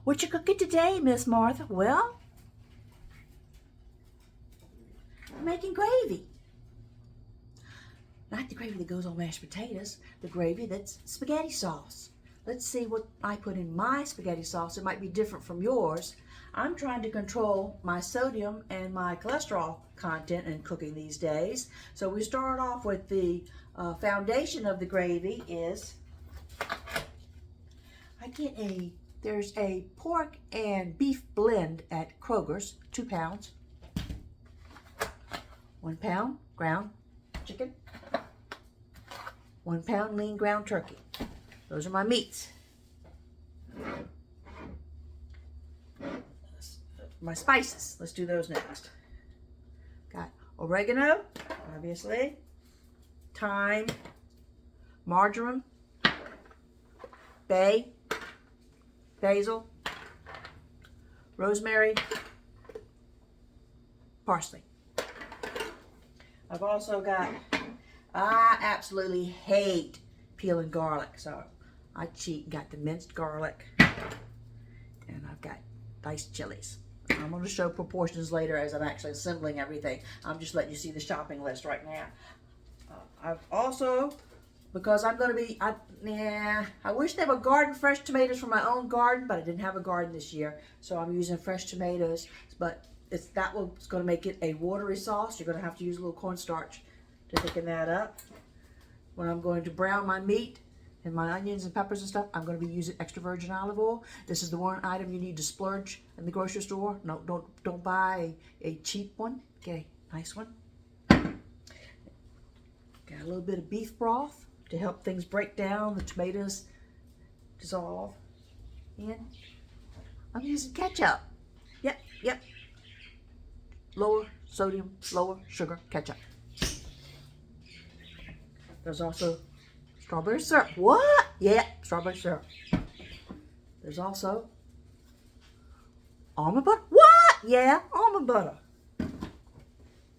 What you cooking today, Miss Martha? Well, I'm making gravy. Not the gravy that goes on mashed potatoes, the gravy that's spaghetti sauce. Let's see what I put in my spaghetti sauce. It might be different from yours. I'm trying to control my sodium and my cholesterol content in cooking these days. So we start off with the foundation of the gravy is, there's a pork and beef blend at Kroger's, 2 pounds. 1 pound ground chicken. 1 pound lean ground turkey. Those are my meats. My spices, let's do those next. Got oregano, obviously, thyme, marjoram, basil, rosemary, parsley. I've also got, I absolutely hate peeling garlic, so I cheat and got the minced garlic, and I've got diced chilies. I'm going to show proportions later as I'm actually assembling everything. I'm just letting you see the shopping list right now. I've also, because I'm going to be, I wish they were garden fresh tomatoes from my own garden, but I didn't have a garden this year, so I'm using fresh tomatoes. But it's what's going to make it a watery sauce. You're going to have to use a little cornstarch to thicken that up. When I'm going to brown my meat and my onions and peppers and stuff, I'm going to be using extra virgin olive oil. This is the one item you need to splurge in the grocery store. No, don't buy a cheap one. Get a nice one. Got a little bit of beef broth to help things break down, the tomatoes dissolve. And I'm using ketchup. Yep. Lower sodium, lower sugar ketchup. There's also strawberry syrup. What? Yeah, strawberry syrup. There's also almond butter. What? Yeah, almond butter.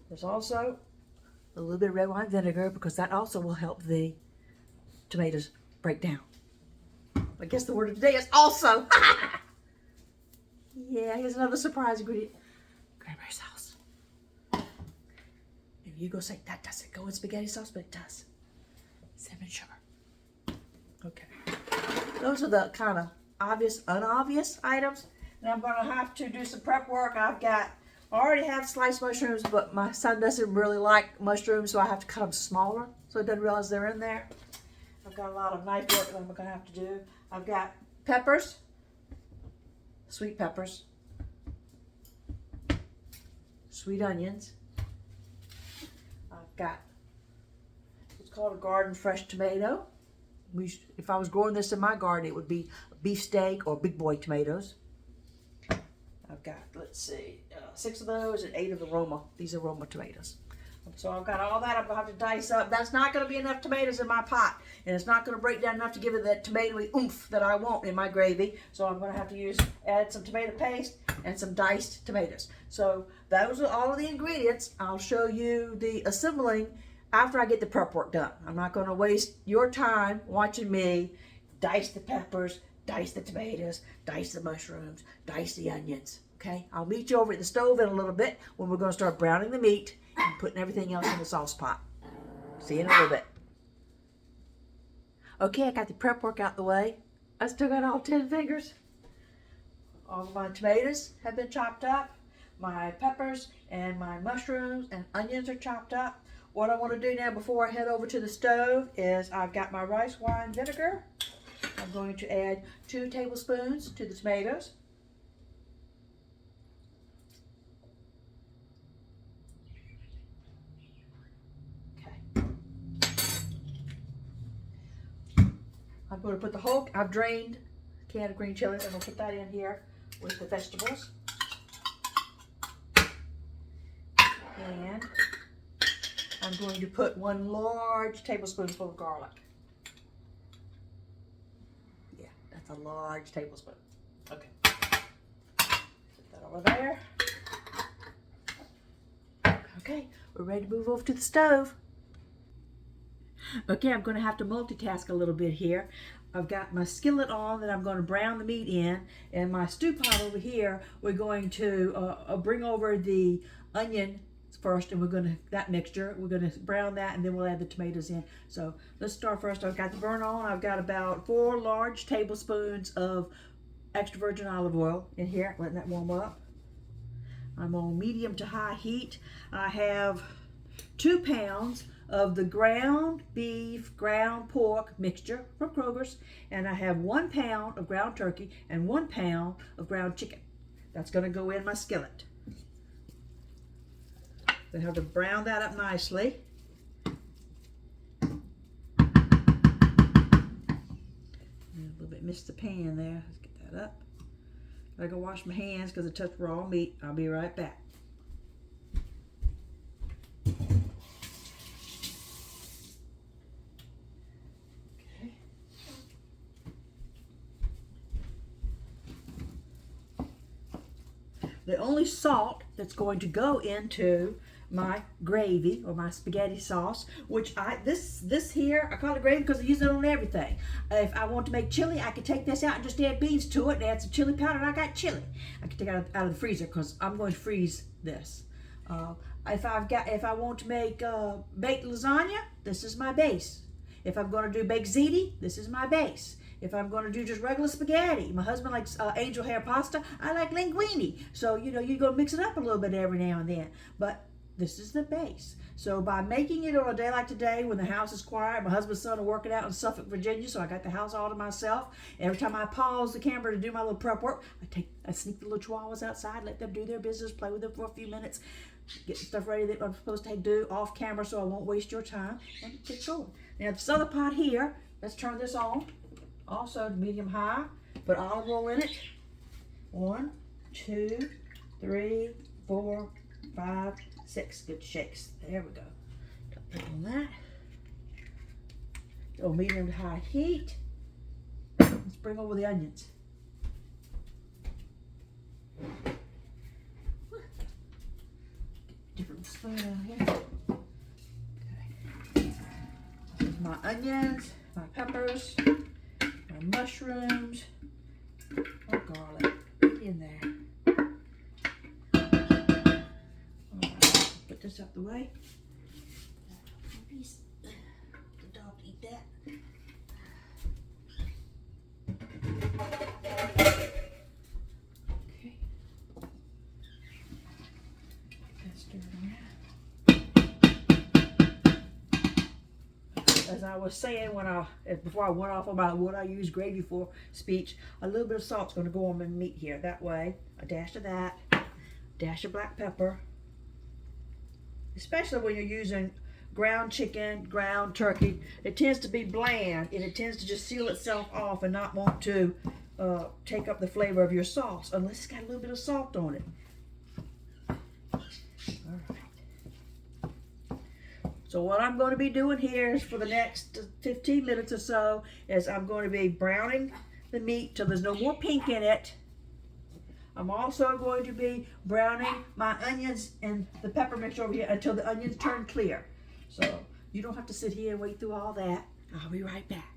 There's also a little bit of red wine vinegar because that also will help the tomatoes break down. I guess the word of the day is also. Yeah, here's another surprise ingredient. Cranberry sauce. Maybe you go say, that doesn't go in spaghetti sauce, but it does. Cinnamon sugar. Okay. Those are the kind of obvious, unobvious items. And I'm going to have to do some prep work. I already have sliced mushrooms, but my son doesn't really like mushrooms, so I have to cut them smaller so he doesn't realize they're in there. I've got a lot of knife work that I'm going to have to do. I've got peppers, sweet peppers, sweet onions. I've got what's called a garden fresh tomato. If I was growing this in my garden, it would be beefsteak or big boy tomatoes. I've got, let's see, 6 of those and 8 of the Roma. These are Roma tomatoes. So I've got all that I'm going to have to dice up. That's not going to be enough tomatoes in my pot. And it's not going to break down enough to give it that tomatoey oomph that I want in my gravy. So I'm going to have to add some tomato paste and some diced tomatoes. So those are all of the ingredients. I'll show you the assembling after I get the prep work done. I'm not going to waste your time watching me dice the peppers, dice the tomatoes, dice the mushrooms, dice the onions. Okay, I'll meet you over at the stove in a little bit when we're going to start browning the meat and putting everything else in the sauce pot. See you in a little bit. Okay, I got the prep work out the way. I still got all 10 fingers. All of my tomatoes have been chopped up. My peppers and my mushrooms and onions are chopped up. What I want to do now before I head over to the stove is I've got my rice wine vinegar. I'm going to add 2 tablespoons to the tomatoes. I'm going to put the whole, I've drained a can of green chilies. I'm going to put that in here with the vegetables. And I'm going to put 1 large tablespoonful of garlic. Yeah, that's a large tablespoon. Okay. Put that over there. Okay, we're ready to move over to the stove. Okay, I'm going to have to multitask a little bit here. I've got my skillet on that I'm going to brown the meat in, and my stew pot over here, we're going to bring over the onion first, and we're going to, that mixture, we're going to brown that, and then we'll add the tomatoes in. So let's start first. I've got the burn on. I've got about 4 large tablespoons of extra virgin olive oil in here, letting that warm up. I'm on medium to high heat. I have 2 pounds of the ground beef, ground pork mixture from Kroger's, and I have 1 pound of ground turkey and 1 pound of ground chicken. That's going to go in my skillet. Then have to brown that up nicely. A little bit missed the pan there. Let's get that up. I gotta wash my hands because I touched raw meat. I'll be right back. Okay. The only salt that's going to go into my gravy or my spaghetti sauce, which this here, I call it gravy because I use it on everything. If I want to make chili, I can take this out and just add beans to it and add some chili powder, and I got chili. I can take it out of the freezer because I'm going to freeze this. If I want to make baked lasagna, this is my base. If I'm going to do baked ziti, this is my base. If I'm going to do just regular spaghetti, my husband likes angel hair pasta. I like linguine. So, you know, you're going to mix it up a little bit every now and then. But this is the base. So by making it on a day like today when the house is quiet, my husband's son are working out in Suffolk, Virginia, so I got the house all to myself. Every time I pause the camera to do my little prep work, I sneak the little chihuahuas outside, let them do their business, play with them for a few minutes, get the stuff ready that I'm supposed to do off camera so I won't waste your time, and get going. Now this other pot here, let's turn this on. Also medium high, put olive oil in it. 1, 2, 3, 4, 5, 6 good shakes. There we go. Put on that. Go medium to high heat. Let's bring over the onions. Different spoon out here. Okay. This is my onions, my peppers, my mushrooms, my garlic in there. Put this out the way. The dog eat that. Okay. Let's stir it around. As I was saying before I went off about what I use gravy for speech, a little bit of salt's going to go on my meat here. That way, a dash of that, dash of black pepper. Especially when you're using ground chicken, ground turkey, it tends to be bland and it tends to just seal itself off and not want to take up the flavor of your sauce unless it's got a little bit of salt on it. All right. So what I'm going to be doing here is for the next 15 minutes or so is I'm going to be browning the meat till there's no more pink in it. I'm also going to be browning my onions and the pepper mixture over here until the onions turn clear. So you don't have to sit here and wait through all that. I'll be right back.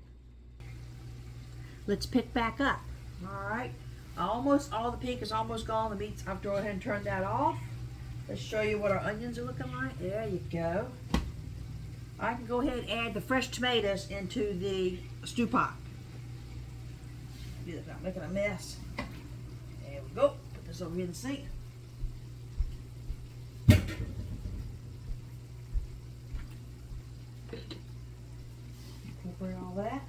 Let's pick back up. All right. Almost all the pink is almost gone. The meat's, I'll go ahead and turn that off. Let's show you what our onions are looking like. There you go. I can go ahead and add the fresh tomatoes into the stew pot. Do that without making a mess. There we go. Put this over here in the sink. Incorporate all that.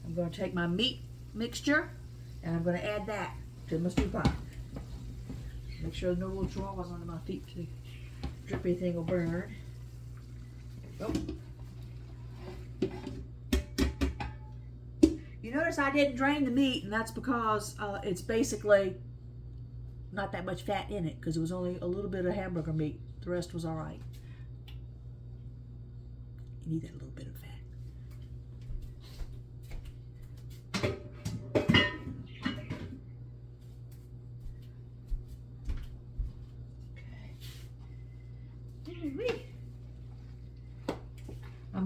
I'm going to take my meat mixture and I'm going to add that to my stew pot. Make sure no little chihuahuas under my feet to drip anything will burn. There we go. You notice I didn't drain the meat, and that's because it's basically not that much fat in it because it was only a little bit of hamburger meat. The rest was all right. You need that little bit of fat.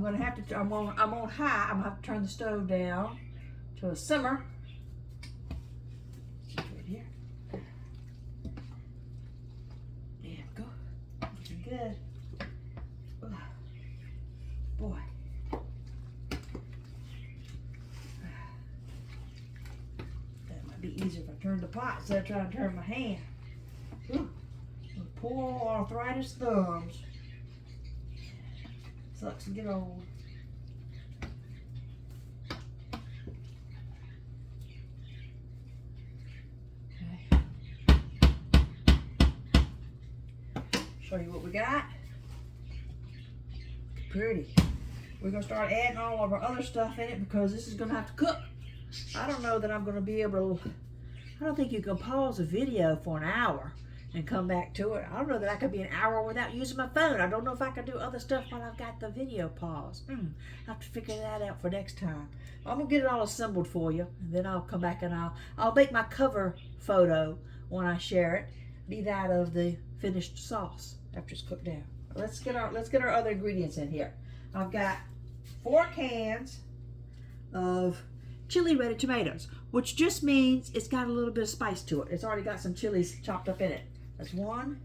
gonna have to. I'm on high. I'm gonna have to turn the stove down to a simmer. Right here. There we go. Looking good. Ugh. Boy. That might be easier if I turn the pot instead of trying to turn my hand. Ooh. Poor arthritis thumbs. Sucks to get old. Okay. Show you what we got. Pretty. We're gonna start adding all of our other stuff in it because this is gonna have to cook. I don't know that I'm gonna be able to. I don't think you can pause a video for an hour and come back to it. I don't know that I could be an hour without using my phone. I don't know if I can do other stuff while I've got the video paused. I have to figure that out for next time. I'm gonna get it all assembled for you, and then I'll come back and I'll make my cover photo when I share it be that of the finished sauce after it's cooked down. Let's get our other ingredients in here. I've got 4 cans of chili ready tomatoes, which just means it's got a little bit of spice to it. It's already got some chilies chopped up in it. That's 1,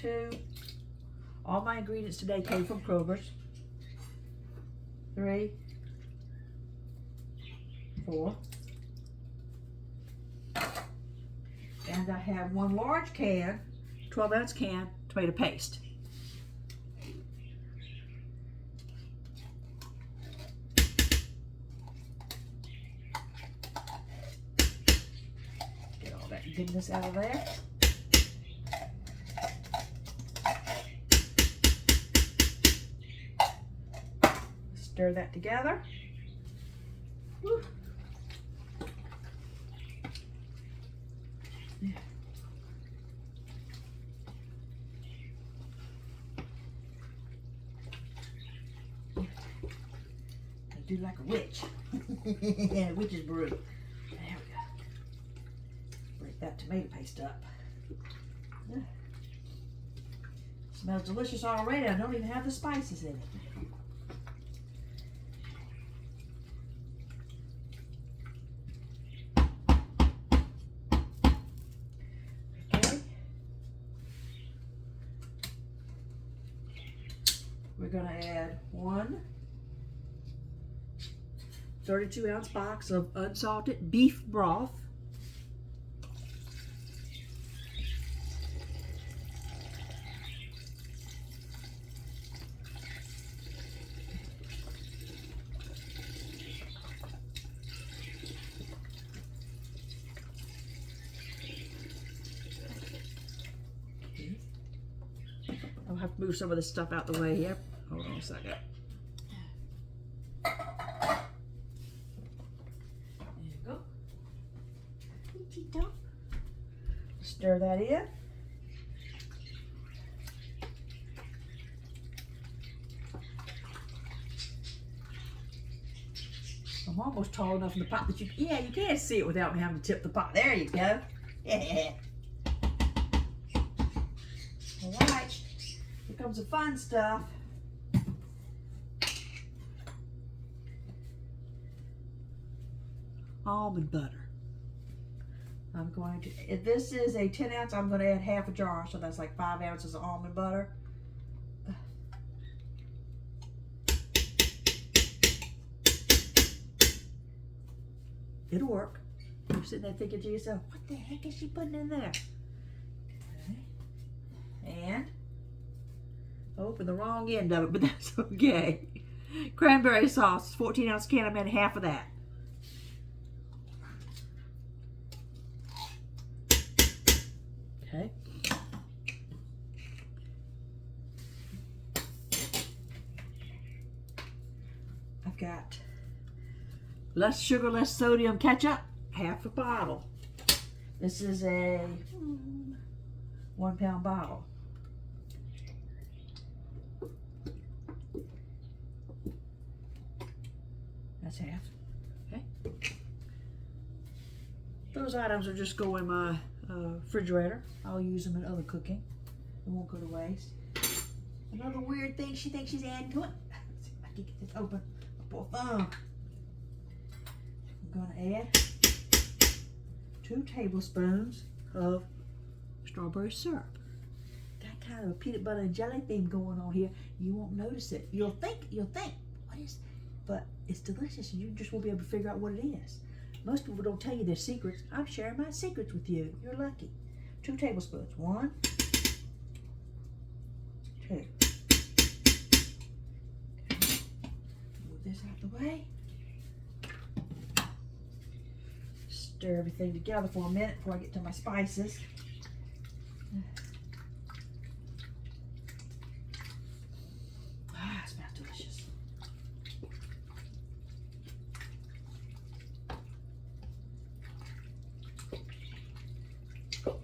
2. All my ingredients today came from Kroger's. 3, 4. And I have 1 large can, 12-ounce can, tomato paste. Get all that goodness out of there. Stir that together. Woo. Yeah. Do like a witch. Yeah, witch's brew. There we go. Break that tomato paste up. Yeah. Smells delicious already. I don't even have the spices in it. Okay. We're gonna add 1 32-ounce box of unsalted beef broth. Okay. I'll have to move some of this stuff out the way here. Hold on a second. Stir that in. I'm almost tall enough in the pot that you can't see it without me having to tip the pot. There you go. Yeah. All right, here comes the fun stuff. Almond butter. I'm going to, if this is a 10-ounce, I'm going to add half a jar, so that's like 5 ounces of almond butter. It'll work. You're sitting there thinking to yourself, what the heck is she putting in there? Okay. And, open the wrong end of it, but that's okay. Cranberry sauce, 14-ounce can, I'm adding half of that. Okay. I've got less sugar, less sodium ketchup, half a bottle. This is a 1-pound bottle. That's half. Okay. Those items will just go in my refrigerator. I'll use them in other cooking. It won't go to waste. Another weird thing she thinks she's adding to it. Let's see if I can get this open. Poor thumb. I'm gonna add 2 tablespoons of strawberry syrup. Got kind of a peanut butter and jelly theme going on here. You won't notice it. You'll think, what is, but it's delicious and you just won't be able to figure out what it is. Most people don't tell you their secrets. I'm sharing my secrets with you. You're lucky. 2 tablespoons. 1, 2. Okay. Move this out of the way. Stir everything together for a minute before I get to my spices. Ah, it smells delicious. Break up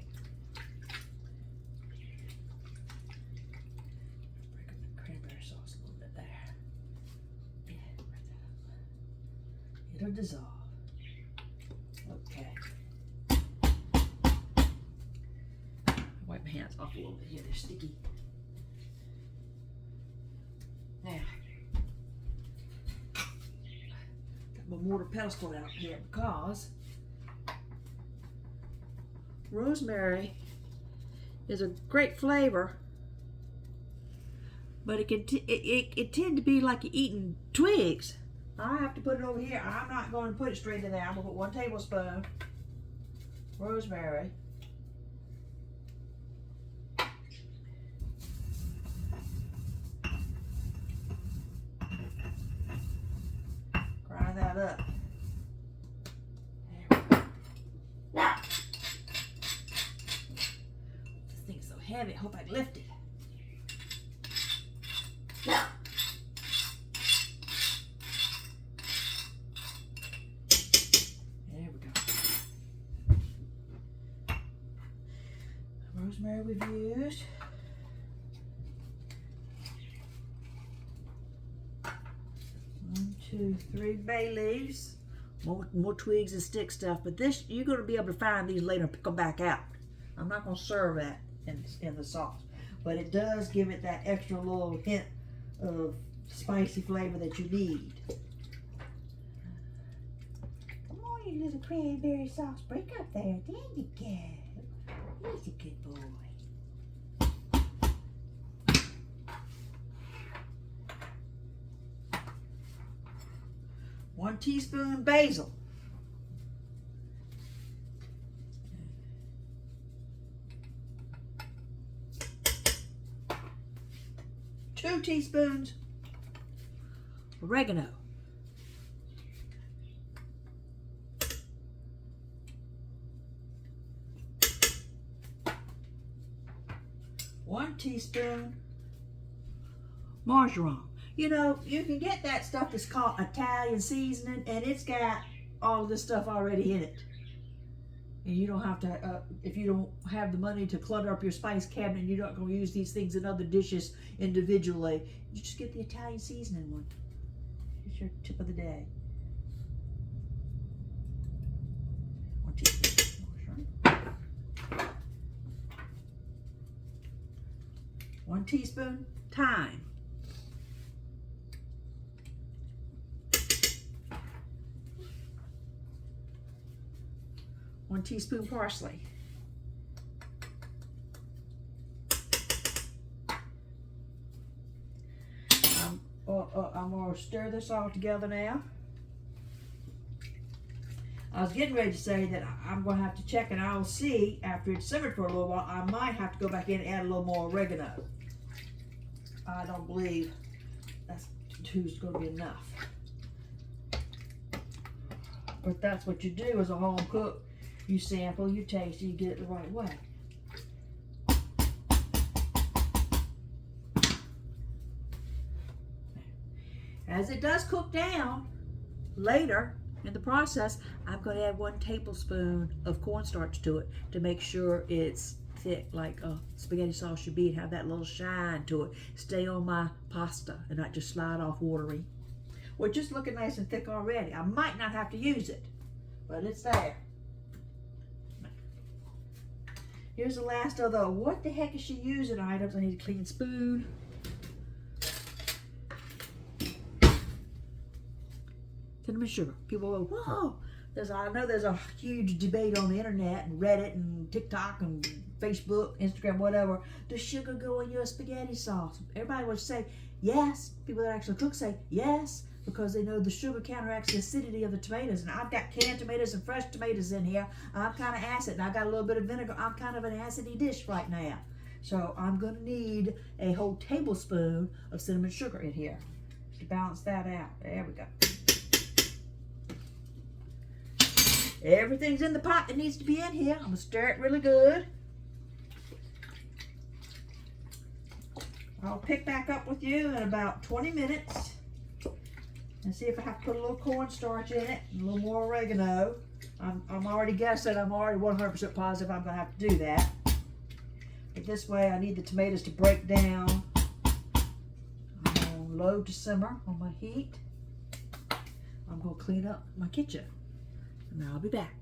the cranberry sauce a little bit there. Yeah, break that up. It'll dissolve. Okay. Wipe my hands off a little bit here, they're sticky. Now, got my mortar pestle out here because rosemary is a great flavor, but it can it tend to be like you're eating twigs. I have to put it over here. I'm not going to put it straight in there. I'm going to put 1 tablespoon rosemary. Grind that up. There we go. This thing's so heavy. I hope I can lift it. Rosemary we've used. 1, 2, 3 bay leaves. More twigs and stick stuff, but this, you're going to be able to find these later and pick them back out. I'm not going to serve that in the sauce, but it does give it that extra little hint of spicy flavor that you need. Come on, you little cranberry sauce. Break up there. There you go. He's a good boy. One teaspoon basil. 2 teaspoons oregano. 1 teaspoon marjoram. You know, you can get that stuff that's called Italian seasoning, and it's got all of this stuff already in it. And you don't have to, if you don't have the money to clutter up your spice cabinet, and you're not going to use these things in other dishes individually, you just get the Italian seasoning one. It's your tip of the day. 1 teaspoon marjoram. 1 teaspoon thyme. 1 teaspoon parsley. I'm going to stir this all together now. I was getting ready to say that I'm going to have to check, and I'll see after it's simmered for a little while. I might have to go back in and add a little more oregano. I don't believe that's going to be enough. But that's what you do as a home cook. You sample, you taste, you get it the right way. As it does cook down later in the process, I'm going to add 1 tablespoon of cornstarch to it to make sure it's thick like a spaghetti sauce should be and have that little shine to it. Stay on my pasta and not just slide off watery. We're just looking nice and thick already. I might not have to use it, but it's there. Here's the last of the what the heck is she using items. I need a clean spoon. cinnamon sugar. People go, whoa. I know there's a huge debate on the internet and Reddit and TikTok and Facebook, Instagram, whatever. Does sugar go in your spaghetti sauce? Everybody would say yes. People that actually cook say yes, because they know the sugar counteracts the acidity of the tomatoes. And I've got canned tomatoes and fresh tomatoes in here. I'm kind of acid, and I got a little bit of vinegar. I'm kind of an acidy dish right now. So I'm going to need a whole tablespoon of cinnamon sugar in here to balance that out. There we go. Everything's in the pot that needs to be in here. I'm going to stir it really good. I'll pick back up with you in about 20 minutes and see if I have to put a little cornstarch in it and a little more oregano. I'm already guessing, I'm already 100% positive I'm going to have to do that. But this way I need the tomatoes to break down. I'm on low to simmer on my heat. I'm going to clean up my kitchen. And I'll be back.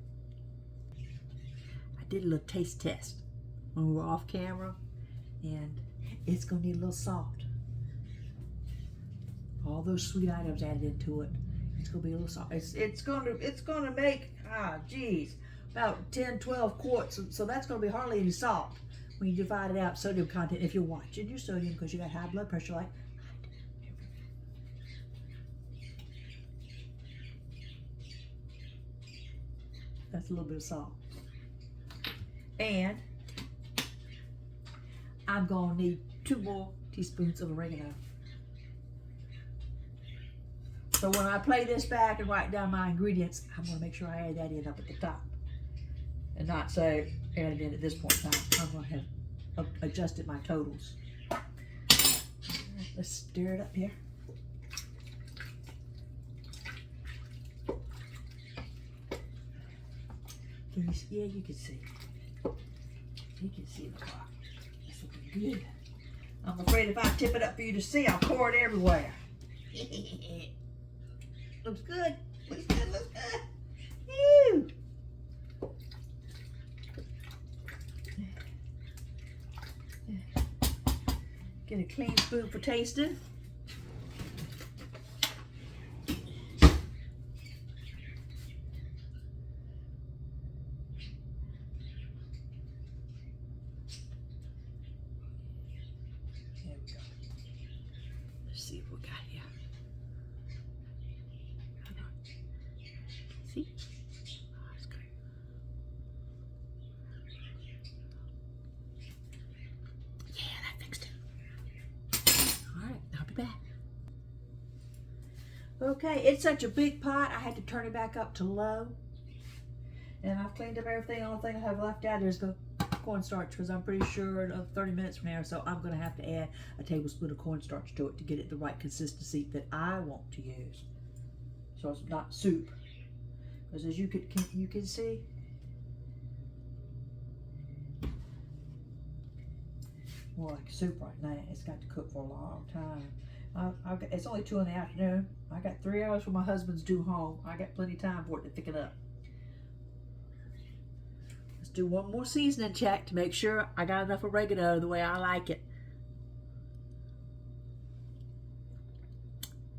I did a little taste test when we were off camera, and it's going to need a little salt. All those sweet items added into it. It's going to be a little salt. It's going to make, about 10, 12 quarts. So that's going to be hardly any salt when you divide it out, sodium content, if you're watching your sodium because you got high blood pressure like that's a little bit of salt. And I'm going to need 2 more teaspoons of oregano. So when I play this back and write down my ingredients, I'm going to make sure I add that in up at the top. And not say add it in at this point in time. I'm going to have adjusted my totals. Let's stir it up here. Can you see? Yeah, you can see. You can see the pot. It's looking good. I'm afraid if I tip it up for you to see, I'll pour it everywhere. Looks good. Looks good. Looks good. Ew. Get a clean spoon for tasting. See what we got here. See? Oh, that's good. Yeah, that fixed it. All right, I'll be back. Okay, it's such a big pot, I had to turn it back up to low. And I've cleaned up everything. The only thing I have left out is the cornstarch, because I'm pretty sure 30 minutes from now, so I'm going to have to add a tablespoon of cornstarch to it to get it the right consistency that I want to use. So it's not soup, because as you can see, more like soup right now. It's got to cook for a long time. It's only 2 in the afternoon. I got 3 hours for my husband's due home. I got plenty of time for it to thicken up. Do one more seasoning check to make sure I got enough oregano the way I like it.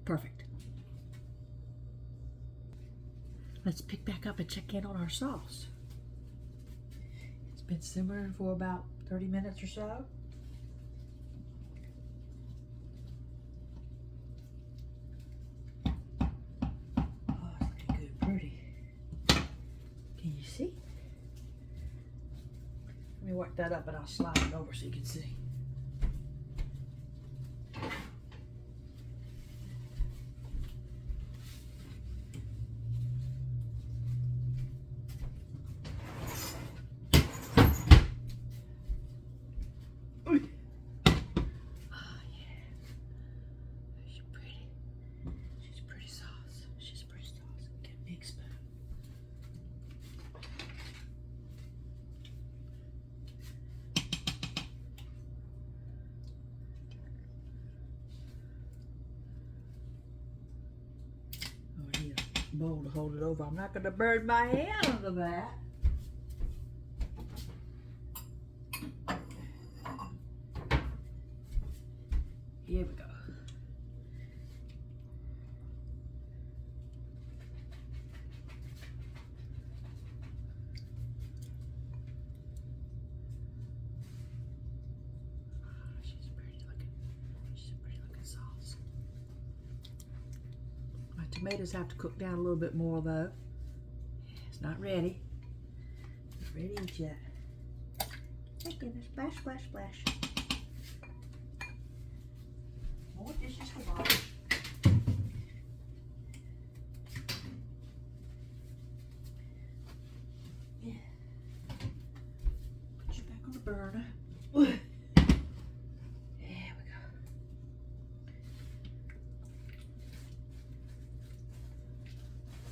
Perfect. Let's pick back up and check in on our sauce. It's been simmering for about 30 minutes or so. Oh, it's looking good, pretty. Can you see? Let me work that up and I'll slide it over so you can see. Bowl to hold it over. I'm not going to burn my hand under that. Here we go. tomatoes have to cook down a little bit more though. It's not ready. Not ready to eat yet. Thank goodness. Splash, splash, splash. More dishes to wash. Yeah. Put you back on the burner. There we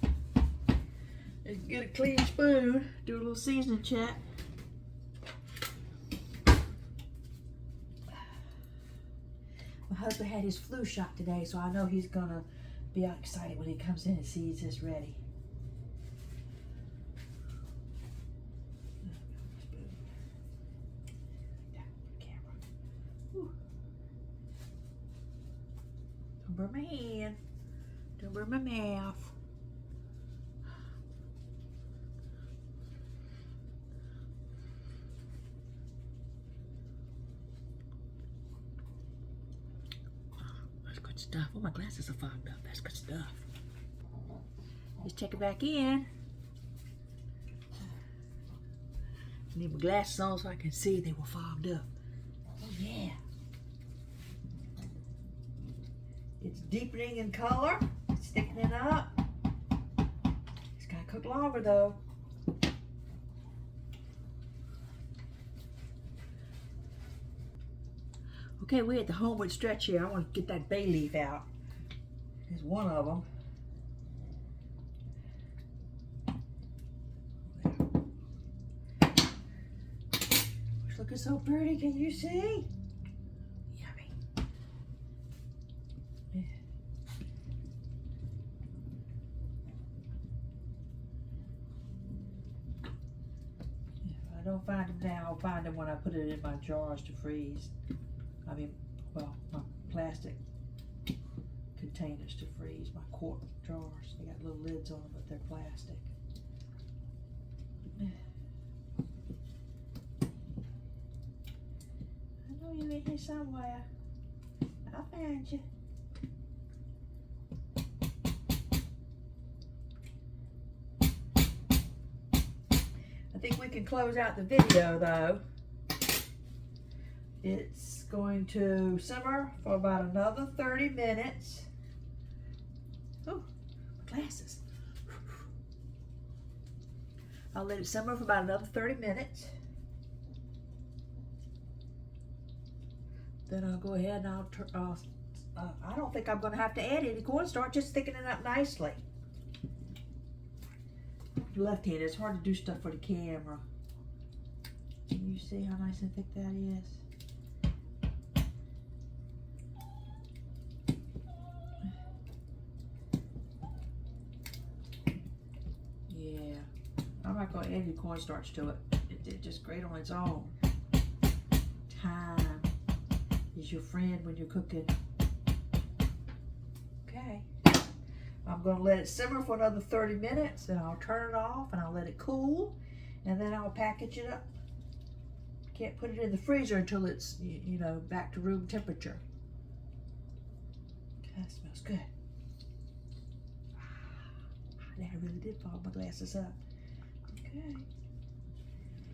go. Let's get a clean spoon. Do a little seasoning check. My husband had his flu shot today, so I know he's gonna be excited when he comes in and sees this ready. Don't burn my hand. Don't burn my mouth. Good stuff. Oh, my glasses are fogged up. That's good stuff. Just check it back in. I need my glasses on so I can see they were fogged up. Oh, yeah. It's deepening in color. It's thickening up. It's got to cook longer, though. Okay, we're at the homeward stretch here. I want to get that bay leaf out. Here's one of them. It's looking so pretty. Can you see? Yummy. Yeah. If I don't find them now, I'll find them when I put it in my jars to freeze. I mean, well, my plastic containers to freeze, my quart jars. They got little lids on them, but they're plastic. I know you're in here somewhere. I'll find you. I think we can close out the video though. It's going to simmer for about another 30 minutes. Oh, my glasses. I'll let it simmer for about another 30 minutes. Then I'll go ahead and I don't think I'm going to have to add any cornstarch, just thickening it up nicely. Left-handed, it's hard to do stuff for the camera. Can you see how nice and thick that is? I'm not going to add any cornstarch to it. It's just great on its own. Thyme is your friend when you're cooking. Okay. I'm going to let it simmer for another 30 minutes, then I'll turn it off and I'll let it cool, and then I'll package it up. Can't put it in the freezer until it's, you know, back to room temperature. That smells good. That really did fog my glasses up. Okay.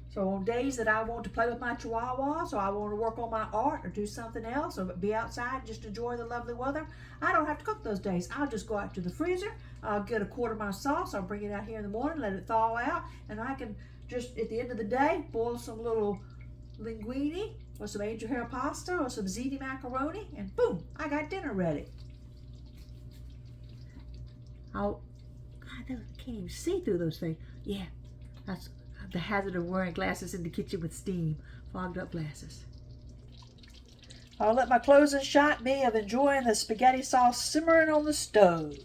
So on days that I want to play with my chihuahuas, or I want to work on my art or do something else, or be outside and just enjoy the lovely weather, I don't have to cook those days. I'll just go out to the freezer, I'll get a quart of my sauce, I'll bring it out here in the morning, let it thaw out, and I can just, at the end of the day, boil some little linguine, or some angel hair pasta, or some ziti macaroni, and boom, I got dinner ready. God, I can't even see through those things. Yeah, that's the hazard of wearing glasses in the kitchen with steam, fogged up glasses. I'll let my closing shot be of enjoying the spaghetti sauce simmering on the stove.